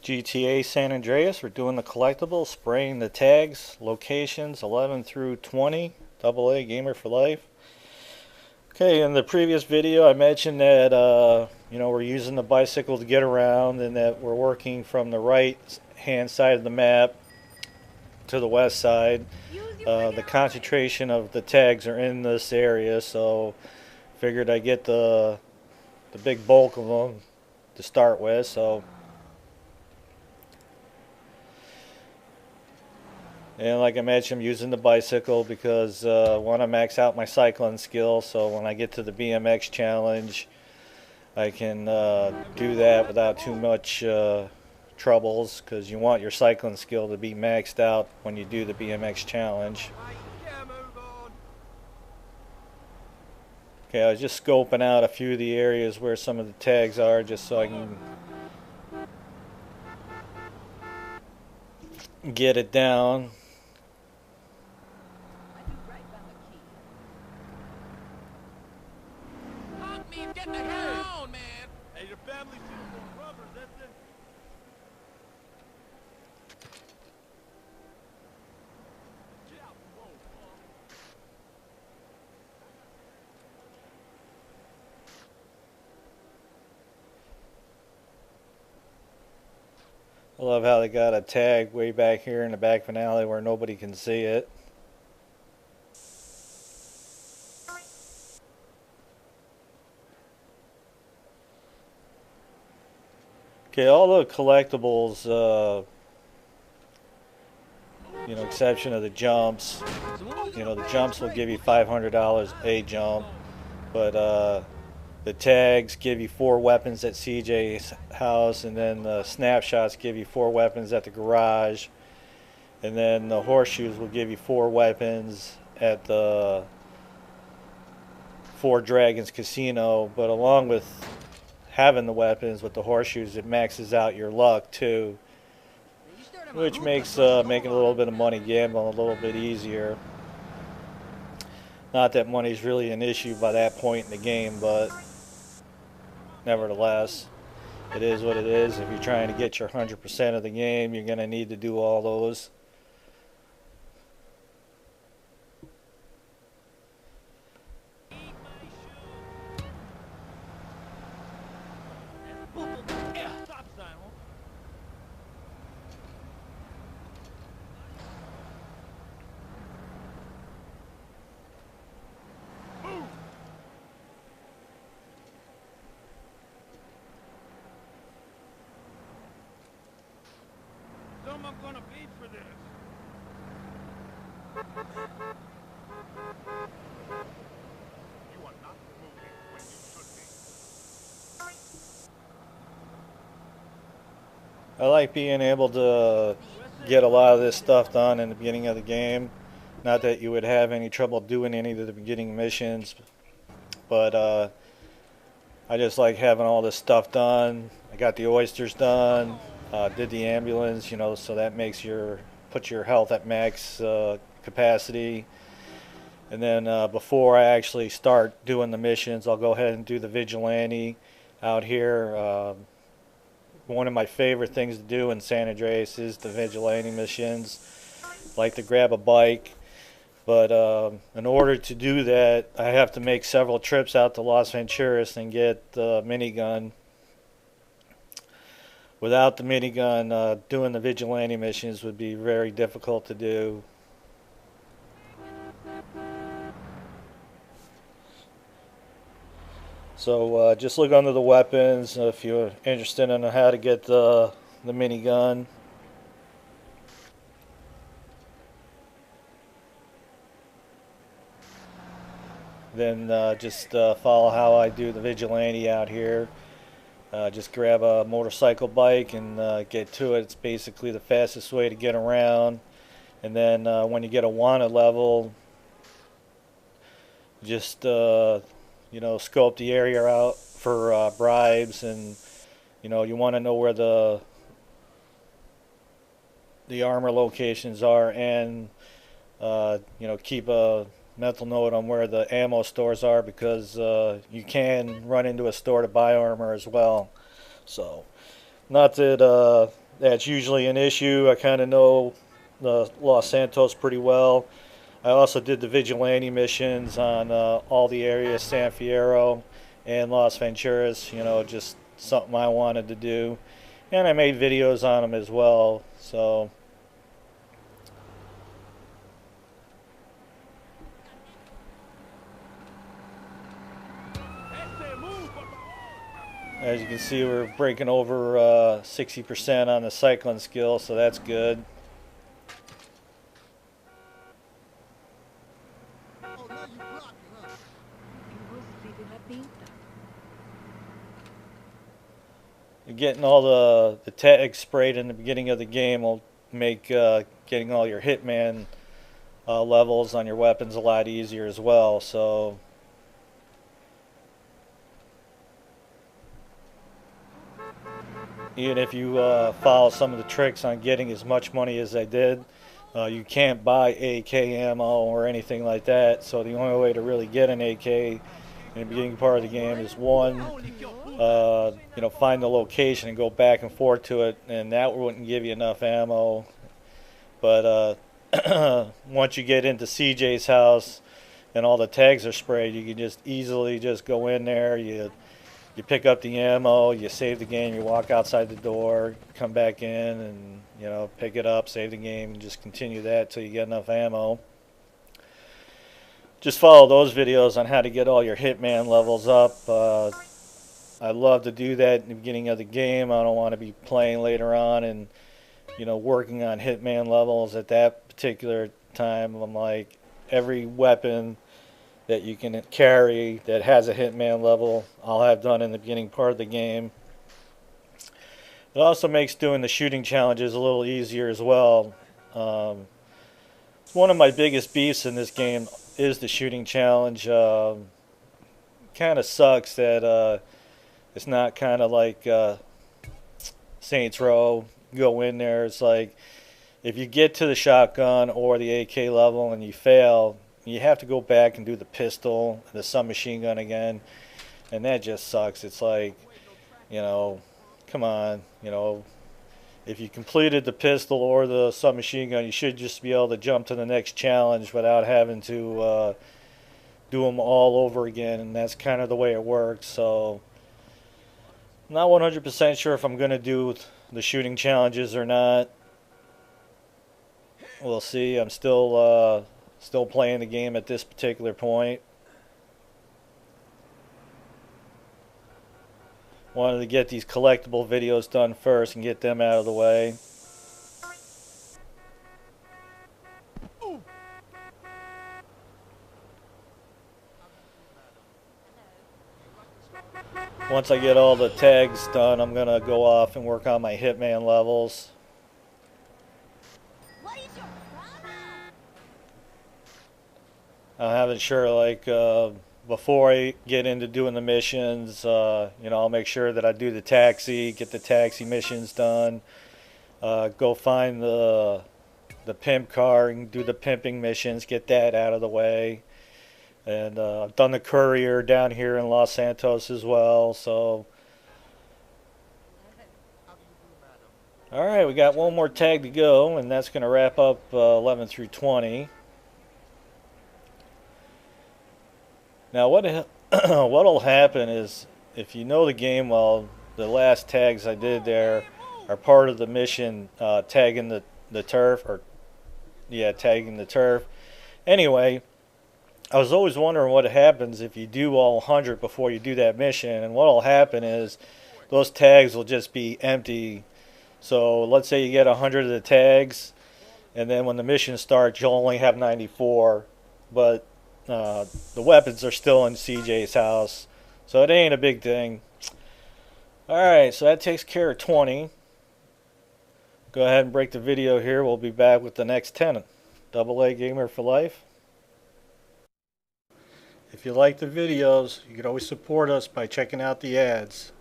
GTA San Andreas. We're doing the collectibles, spraying the tags, locations 11 through 20, AA Gamer for Life. Okay, in the previous video I mentioned that we're using the bicycle to get around and that we're working from the right hand side of the map to the west side. The concentration of the tags are in this area, so figured I'd get the big bulk of them to start with. And like I mentioned, I'm using the bicycle because I want to max out my cycling skill, so when I get to the BMX challenge I can do that without too much troubles, because you want your cycling skill to be maxed out when you do the BMX challenge. Okay, I was just scoping out a few of the areas where some of the tags are, just so I can get it down. I love how they got a tag way back here in the back of an alley where nobody can see it. Okay, all the collectibles, exception of the jumps. The jumps will give you $500 a jump, but the tags give you 4 weapons at CJ's house, and then the snapshots give you 4 weapons at the garage, and then the horseshoes will give you 4 weapons at the Four Dragons Casino. But along with having the weapons with the horseshoes, it maxes out your luck too, which makes making a little bit of money gambling a little bit easier. Not that money's really an issue by that point in the game, but nevertheless, it is what it is. If you're trying to get your 100% of the game, you're going to need to do all those. I'm gonna pay for this. You are not moving when you should be. I like being able to get a lot of this stuff done in the beginning of the game. Not that you would have any trouble doing any of the beginning missions, but I just like having all this stuff done. I got the oysters done. Did the ambulance, so that makes puts your health at max capacity. And then before I actually start doing the missions, I'll go ahead and do the vigilante out here. One of my favorite things to do in San Andreas is the vigilante missions. I like to grab a bike, but in order to do that, I have to make several trips out to Las Venturas and get the minigun. Without the minigun, doing the vigilante missions would be very difficult to do. So just look under the weapons if you're interested in how to get the minigun. Then just follow how I do the vigilante out here. Just grab a motorcycle bike and get to it. It's basically the fastest way to get around. And then when you get a wanted level, just scope the area out for bribes, and you want to know where the armor locations are, and keep a mental note on where the ammo stores are, because you can run into a store to buy armor as well. So, not that That's usually an issue. I kind of know Los Santos pretty well. I also did the vigilante missions on all the areas, San Fierro and Las Venturas. You know, just something I wanted to do, and I made videos on them as well. So, Ese move, por favor. as you can see, we're breaking over 60% on the cycling skill, so that's good. Oh, now you blocking, huh? Il rossi della pinta. Getting all the tags sprayed in the beginning of the game will make getting all your hitman levels on your weapons a lot easier as well. So even if you follow some of the tricks on getting as much money as I did, you can't buy AK ammo or anything like that. So the only way to really get an AK in the beginning part of the game is one, find the location and go back and forth to it, and that wouldn't give you enough ammo. But once you get into CJ's house and all the tags are sprayed, you can just easily just go in there. You pick up the ammo, you save the game, you walk outside the door, come back in, and pick it up, save the game, and just continue that till you get enough ammo. Just follow those videos on how to get all your hitman levels up. I love to do that in the beginning of the game. I don't want to be playing later on and working on hitman levels at that particular time. I'm like, every weapon that you can carry that has a hitman level, I'll have done in the beginning part of the game. It also makes doing the shooting challenges a little easier as well. One of my biggest beefs in this game is the shooting challenge. Kind of sucks that it's not kind of like Saints Row. Go in there, it's like if you get to the shotgun or the AK level and you fail, you have to go back and do the pistol, the submachine gun again, and that just sucks. It's like, come on, if you completed the pistol or the submachine gun, you should just be able to jump to the next challenge without having to do them all over again, and that's kind of the way it works. So, I'm not 100% sure if I'm going to do the shooting challenges or not. We'll see. I'm still playing the game at this particular point. Wanted to get these collectible videos done first and get them out of the way. Once I get all the tags done, I'm going to go off and work on my hitman levels. What is your problem? I haven't sure, like, before I get into doing the missions, I'll make sure that I do the taxi, get the taxi missions done, go find the pimp car and do the pimping missions, get that out of the way. And I've done the courier down here in Los Santos as well. So, all right, we got one more tag to go, and that's going to wrap up 11 through 20. Now, what'll happen is, if you know the game well, the last tags I did there are part of the mission, tagging the turf, tagging the turf. Anyway, I was always wondering what happens if you do all 100 before you do that mission, and what'll happen is those tags will just be empty. So let's say you get 100 of the tags, and then when the mission starts, you'll only have 94, but the weapons are still in CJ's house, so it ain't a big thing. Alright, so that takes care of 20. Go ahead and break the video here. We'll be back with the next 10. AA Gamer for Life. If you like the videos, you can always support us by checking out the ads.